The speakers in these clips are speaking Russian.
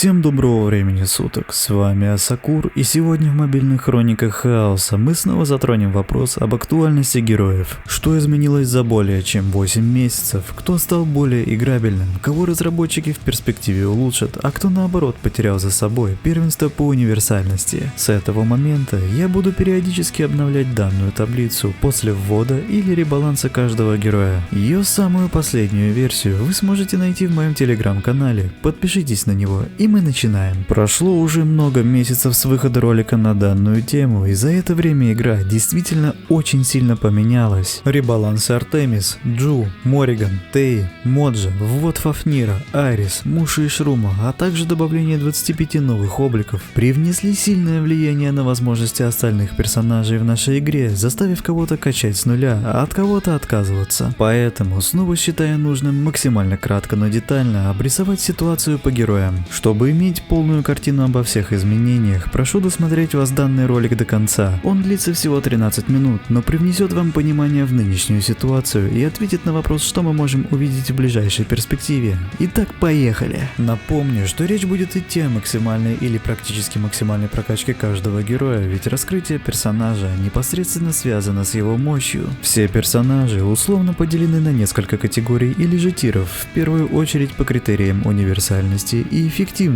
Всем доброго времени суток, с вами Асакур, и сегодня в мобильных хрониках Хаоса мы снова затронем вопрос об актуальности героев. Что изменилось за более чем 8 месяцев, кто стал более играбельным, кого разработчики в перспективе улучшат, а кто наоборот потерял за собой первенство по универсальности. С этого момента я буду периодически обновлять данную таблицу после ввода или ребаланса каждого героя. Ее самую последнюю версию вы сможете найти в моем телеграм-канале, подпишитесь на него. И мы начинаем. Прошло уже много месяцев с выхода ролика на данную тему, и за это время игра действительно очень сильно поменялась. Ребалансы Артемис, Джу, Мориган, Тей, Моджа, ввод Фафнира, Айрис, Муши и Шрума, а также добавление 25 новых обликов привнесли сильное влияние на возможности остальных персонажей в нашей игре, заставив кого-то качать с нуля, а от кого-то отказываться. Поэтому снова считаю нужным максимально кратко, но детально обрисовать ситуацию по героям. Чтобы иметь полную картину обо всех изменениях, прошу досмотреть вас данный ролик до конца. Он длится всего 13 минут, но привнесет вам понимание в нынешнюю ситуацию и ответит на вопрос, что мы можем увидеть в ближайшей перспективе. Итак, поехали! Напомню, что речь будет идти о максимальной или практически максимальной прокачке каждого героя, ведь раскрытие персонажа непосредственно связано с его мощью. Все персонажи условно поделены на несколько категорий или же тиров, в первую очередь по критериям универсальности и эффективности.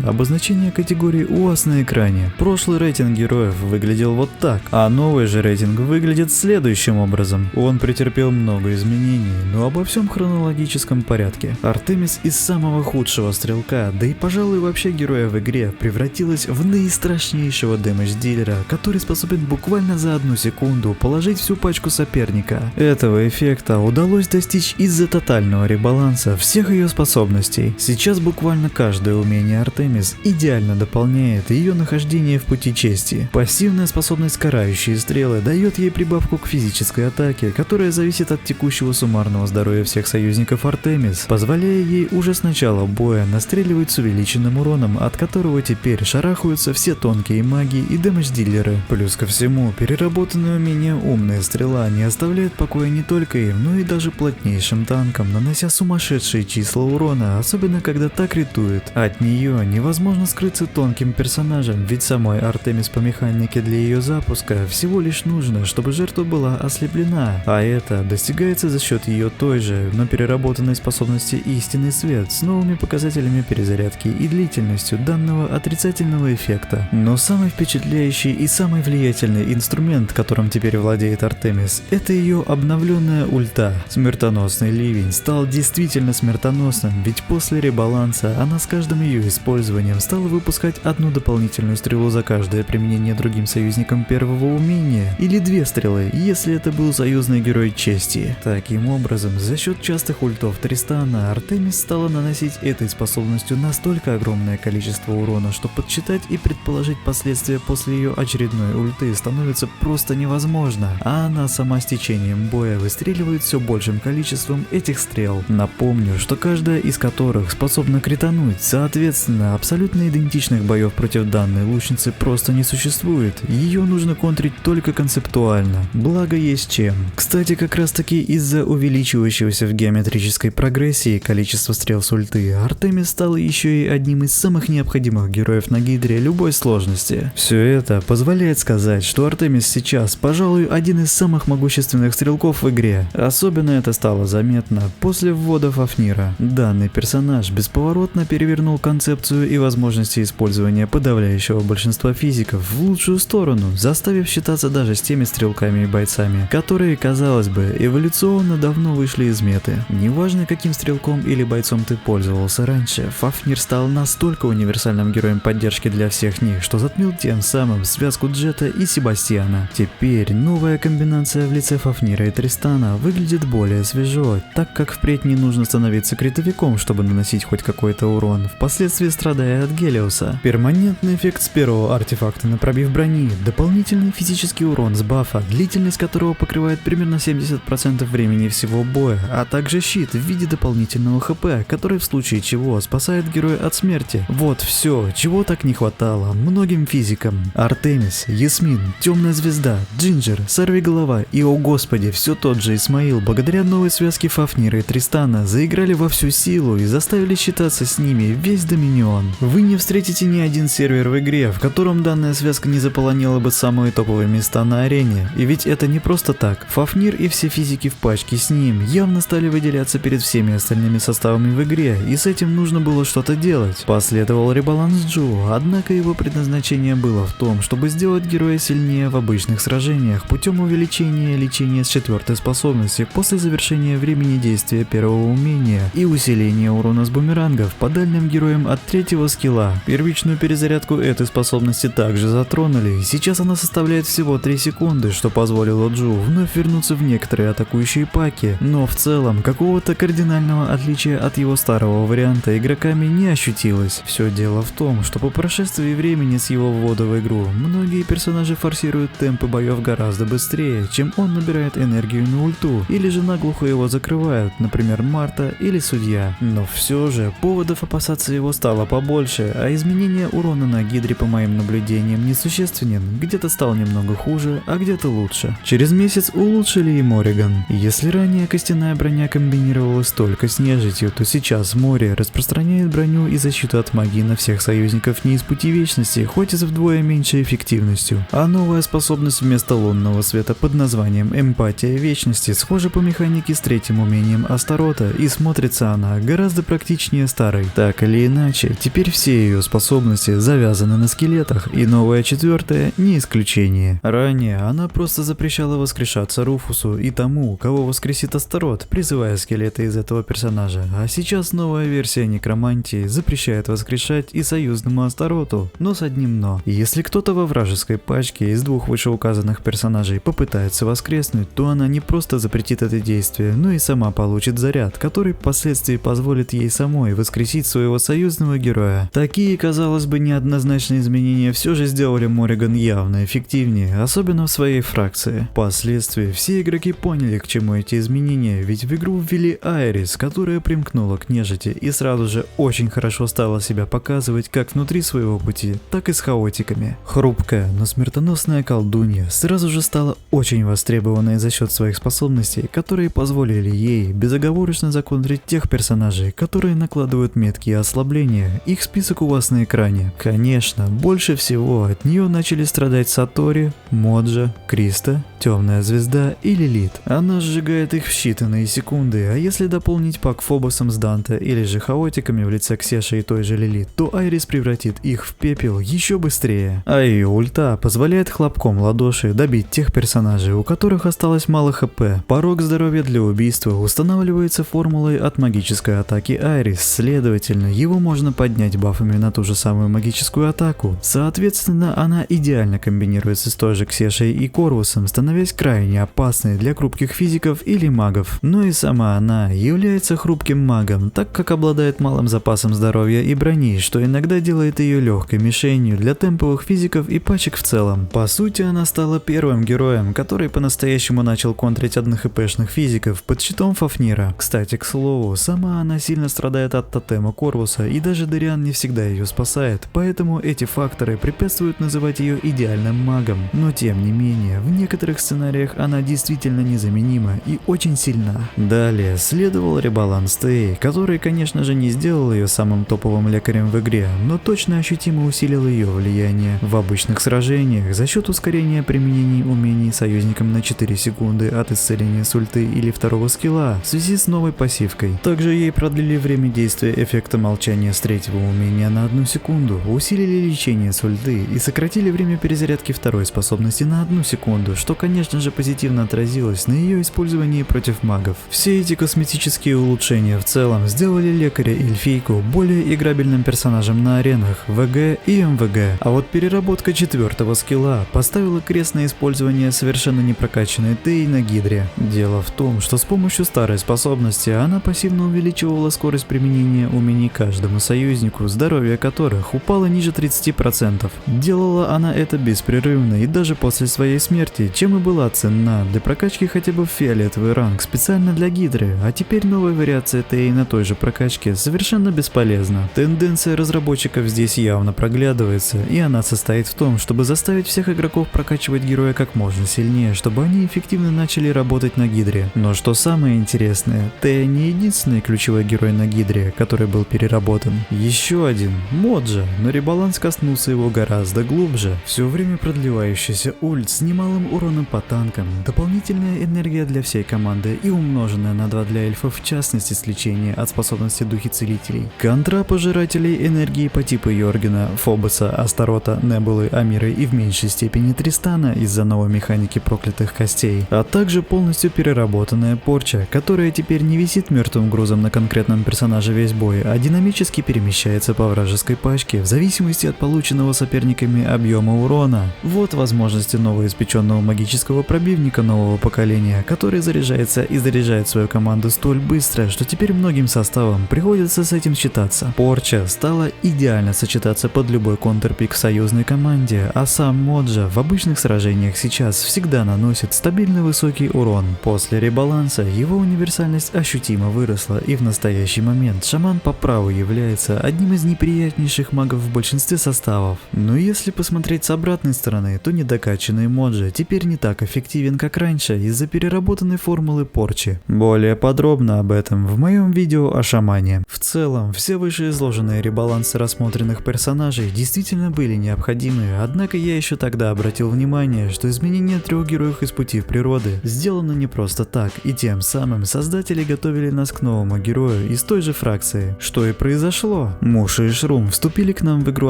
Обозначение категории у вас на экране. Прошлый рейтинг героев выглядел вот так, а новый же рейтинг выглядит следующим образом. Он претерпел много изменений, но обо всем в хронологическом порядке. Артемис из самого худшего стрелка, да и пожалуй вообще героя в игре, превратилась в наистрашнейшего дэмэдж-дилера, который способен буквально за 1 секунду положить всю пачку соперника. Этого эффекта удалось достичь из-за тотального ребаланса всех ее способностей. Сейчас буквально каждое умение Артемис идеально дополняет ее нахождение в пути чести. Пассивная способность карающие стрелы дает ей прибавку к физической атаке, которая зависит от текущего суммарного здоровья всех союзников Артемис, позволяя ей уже с начала боя настреливать с увеличенным уроном, от которого теперь шарахаются все тонкие маги и дэмэдж-дилеры. Плюс ко всему, переработанное умение Умная Стрела не оставляет покоя не только им, но и даже плотнейшим танкам, нанося сумасшедшие числа урона, особенно когда та критует. От нее невозможно скрыться тонким персонажем, ведь самой Артемис по механике для ее запуска всего лишь нужно, чтобы жертва была ослеплена, а это достигается за счет ее той же, но переработанной способности Истинный Свет с новыми показателями перезарядки и длительностью данного отрицательного эффекта. Но самый впечатляющий и самый влиятельный инструмент, которым теперь владеет Артемис, это ее обновленная ульта. Смертоносный ливень стал действительно смертоносным, ведь после ребаланса она с каждым ее использованием стала выпускать одну дополнительную стрелу за каждое применение другим союзникам первого умения, или 2 стрелы, если это был союзный герой чести. Таким образом, за счет частых ультов Тристана, Артемис стала наносить этой способностью настолько огромное количество урона, что подсчитать и предположить последствия после ее очередной ульты становится просто невозможно, а она сама с течением боя выстреливает все большим количеством этих стрел. Напомню, что каждая из которых способна критануть. Соответственно, абсолютно идентичных боев против данной лучницы просто не существует, ее нужно контрить только концептуально, благо есть чем. Кстати, как раз таки из-за увеличивающегося в геометрической прогрессии количества стрел с ульты, Артемис стала еще и одним из самых необходимых героев на Гидре любой сложности. Все это позволяет сказать, что Артемис сейчас, пожалуй, один из самых могущественных стрелков в игре. Особенно это стало заметно после ввода Фафнира. Данный персонаж бесповоротно перевернул концепцию и возможности использования подавляющего большинства физиков в лучшую сторону, заставив считаться даже с теми стрелками и бойцами, которые, казалось бы, эволюционно давно вышли из меты. Неважно, каким стрелком или бойцом ты пользовался раньше, Фафнир стал настолько универсальным героем поддержки для всех них, что затмил тем самым связку Джета и Себастьяна. Теперь новая комбинация в лице Фафнира и Тристана выглядит более свежо, так как впредь не нужно становиться критовиком, чтобы наносить хоть какой-то урон, впоследствии страдая от Гелиоса. Перманентный эффект с первого артефакта на пробив брони, дополнительный физический урон с бафа, длительность которого покрывает примерно 70% времени всего боя, а также щит в виде дополнительного хп, который в случае чего спасает героя от смерти. Вот все, чего так не хватало многим физикам. Артемис, Ясмин, Темная Звезда, Джинджер, Сорвиголова и, о господи, все тот же Исмаил, благодаря новой связке Фафнира и Тристана, заиграли во всю силу и заставили считаться с ними весь Dominion. Вы не встретите ни один сервер в игре, в котором данная связка не заполонила бы самые топовые места на арене. И ведь это не просто так. Фафнир и все физики в пачке с ним явно стали выделяться перед всеми остальными составами в игре, и с этим нужно было что-то делать. Последовал ребаланс Джу, однако его предназначение было в том, чтобы сделать героя сильнее в обычных сражениях путем увеличения лечения с 4-й способности после завершения времени действия первого умения и усиления урона с бумерангов по дальним героям от 3-го скилла. Первичную перезарядку этой способности также затронули, и сейчас она составляет всего 3 секунды, что позволило Джу вновь вернуться в некоторые атакующие паки, но в целом какого-то кардинального отличия от его старого варианта игроками не ощутилось. Все дело в том, что по прошествии времени с его ввода в игру, многие персонажи форсируют темпы боев гораздо быстрее, чем он набирает энергию на ульту, или же наглухо его закрывают, например Марта или Судья. Но все же поводов опасаться его стало побольше, а изменение урона на Гидре по моим наблюдениям несущественен, где-то стал немного хуже, а где-то лучше. Через месяц улучшили и Морриган. Если ранее костяная броня комбинировалась только с нежитью, то сейчас море распространяет броню и защиту от магии на всех союзников не из пути вечности, хоть и с вдвое меньшей эффективностью. А новая способность вместо лунного света под названием Эмпатия Вечности схожа по механике с 3-м умением Астарота, и смотрится она гораздо практичнее старой. Так или иначе, теперь все ее способности завязаны на скелетах, и новая 4-я не исключение. Ранее она просто запрещала воскрешаться Руфусу и тому, кого воскресит Астарот, призывая скелеты из этого персонажа, а сейчас новая версия некромантии запрещает воскрешать и союзному Астароту, но с одним но. Если кто-то во вражеской пачке из 2 вышеуказанных персонажей попытается воскреснуть, то она не просто запретит это действие, но и сама получит заряд, который впоследствии позволит ей самой воскресить своего союзного героя. Такие, казалось бы, неоднозначные изменения все же сделали Морриган явно эффективнее, особенно в своей фракции. Впоследствии все игроки поняли, к чему эти изменения, ведь в игру ввели Айрис, которая примкнула к нежити и сразу же очень хорошо стала себя показывать как внутри своего пути, так и с хаотиками. Хрупкая, но смертоносная колдунья сразу же стала очень востребованной за счет своих способностей, которые позволили ей безоговорочно законтрить тех персонажей, которые накладывают метки и ослабления. Их список у вас на экране. Конечно, больше всего от нее начали страдать Сатори, Моджа, Криста, Темная Звезда и Лилит. Она сжигает их в считанные секунды, а если дополнить пак Фобосом с Данте или же хаотиками в лице Ксеши и той же Лилит, то Айрис превратит их в пепел еще быстрее. А ее ульта позволяет хлопком ладоши добить тех персонажей, у которых осталось мало хп. Порог здоровья для убийства устанавливается формулой от магической атаки Айрис, следовательно, его можно поднять бафами на ту же самую магическую атаку. Соответственно, она идеально комбинируется с той же Ксешей и Корвусом, становясь крайне опасной для хрупких физиков или магов. Но и сама она является хрупким магом, так как обладает малым запасом здоровья и брони, что иногда делает ее легкой мишенью для темповых физиков и пачек в целом. По сути, она стала первым героем, который по-настоящему начал контрить 1-хпшных физиков под щитом Фафнира. Кстати, к слову, сама она сильно страдает от тотема Корвуса, и даже Дариан не всегда ее спасает, поэтому эти факторы препятствуют называть ее идеальным магом. Но тем не менее, в некоторых сценариях она действительно незаменима и очень сильна. Далее следовал ребаланс Тей, который, конечно же, не сделал ее самым топовым лекарем в игре, но точно ощутимо усилил ее влияние в обычных сражениях за счет ускорения применений умений союзникам на 4 секунды от исцеления с ульты или 2-го скилла в связи с новой пассивкой. Также ей продлили время действия эффекта молчания с 3-го умения на 1 секунду, усилили лечение с ульты и сократили время перезарядки 2-й способности на 1 секунду, что, конечно же, позитивно отразилось на ее использовании против магов. Все эти косметические улучшения в целом сделали лекаря и эльфийку более играбельным персонажем на аренах ВГ и МВГ, а вот переработка 4-го скилла поставила крест на использование совершенно непрокачанной Тей на Гидре. Дело в том, что с помощью старой способности она пассивно увеличивала скорость применения умений каждому союзнику, здоровье которых упало ниже 30%. Делала она это беспрерывно и даже после своей смерти, чем и была ценна для прокачки хотя бы в фиолетовый ранг специально для Гидры, а теперь новая вариация Тей на той же прокачке совершенно бесполезна. Тенденция разработчиков здесь явно проглядывается, и она состоит в том, чтобы заставить всех игроков прокачивать героя как можно сильнее, чтобы они эффективно начали работать на Гидре. Но что самое интересное, Тея не единственный ключевой герой на Гидре, который был переработан переработан. Еще один — Моджа, но ребаланс коснулся его гораздо глубже. Все время продлевающийся ульт с немалым уроном по танкам, дополнительная энергия для всей команды и умноженная на 2 для эльфов, в частности с лечения от способности духи целителей. Контра пожирателей энергии по типу Йоргена, Фобоса, Астарота, Небулы, Амиры и в меньшей степени Тристана из-за новой механики проклятых костей, а также полностью переработанная порча, которая теперь не висит мертвым грузом на конкретном персонаже весь бой, а динамически перемещается по вражеской пачке в зависимости от полученного соперниками объема урона. Вот возможности новоиспеченного магического пробивника нового поколения, который заряжается и заряжает свою команду столь быстро, что теперь многим составам приходится с этим считаться. Порча стала идеально сочетаться под любой контрпик в союзной команде, а сам Моджа в обычных сражениях сейчас всегда наносит стабильно высокий урон. После ребаланса его универсальность ощутимо выросла, и в настоящий момент шаман по праву является одним из неприятнейших магов в большинстве составов. Но если посмотреть с обратной стороны, то недокачанный Моджа теперь не так эффективен, как раньше, из-за переработанной формулы порчи. Более подробно об этом в моем видео о шамане. В целом, все вышеизложенные ребалансы рассмотренных персонажей действительно были необходимы, однако я еще тогда обратил внимание, что изменение 3 героев из пути в природы сделано не просто так, и тем самым создатели готовили нас к новому герою из той же фракции. Что и произошло. Муша и Шрум вступили к нам в игру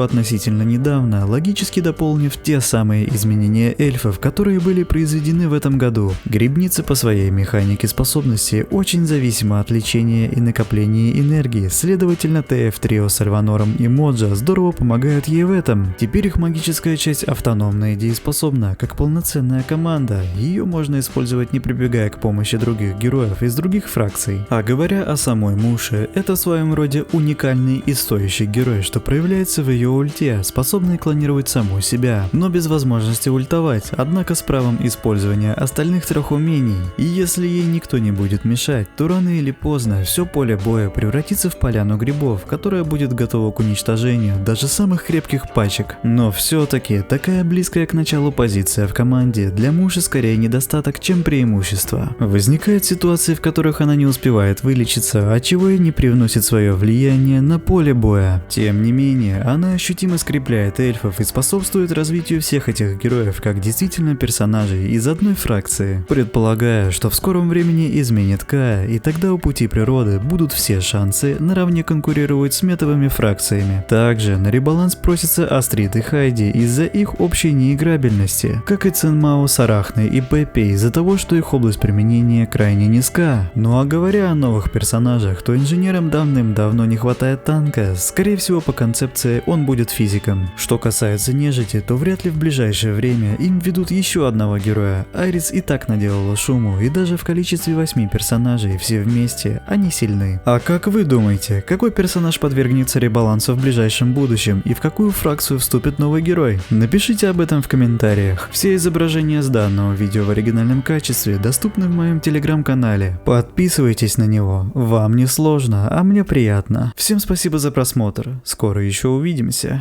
относительно недавно, логически дополнив те самые изменения эльфов, которые были произведены в этом году. Грибница по своей механике способности очень зависима от лечения и накопления энергии, следовательно ТФ-трио с Альванором и Моджа здорово помогают ей в этом. Теперь их магическая часть автономна и дееспособна, как полноценная команда, ее можно использовать не прибегая к помощи других героев из других фракций. А говоря о самой Муше, это в своем роде уникальный и стоящий герой, что проявляется в ее ульте, способный клонировать саму себя, но без возможности ультовать, однако с правом использования остальных 3 умений. И если ей никто не будет мешать, то рано или поздно все поле боя превратится в поляну грибов, которая будет готова к уничтожению даже самых крепких пачек. Но все-таки такая близкая к началу позиция в команде для Муши скорее недостаток, чем преимущество. Возникают ситуации, в которых она не успевает вылечиться, отчего и не привносит свое влияние на поле боя. Тем не менее, она ощутимо скрепляет эльфов и способствует развитию всех этих героев как действительно персонажей из одной фракции. Предполагаю, что в скором времени изменит Кая, и тогда у пути природы будут все шансы наравне конкурировать с метовыми фракциями. Также на ребаланс просится Астрид и Хайди из-за их общей неиграбельности, как и Цинмао с Арахной и Пеппи из-за того, что их область применения крайне низка. Ну а говоря о новых персонажах, то инженерам давным-давно не хватает танка, скорее всего по концепции он будет физиком. Что касается нежити, то вряд ли в ближайшее время им ведут еще одного героя. Айрис и так наделала шуму, и даже в количестве 8 персонажей все вместе они сильны. А как вы думаете, какой персонаж подвергнется ребалансу в ближайшем будущем и в какую фракцию вступит новый герой? Напишите об этом в комментариях. Все изображения с данного видео в оригинальном качестве доступны в моем телеграм-канале. Подписывайтесь на него, вам не сложно, а мне приятно. Всем спасибо за просмотр, скоро еще увидимся.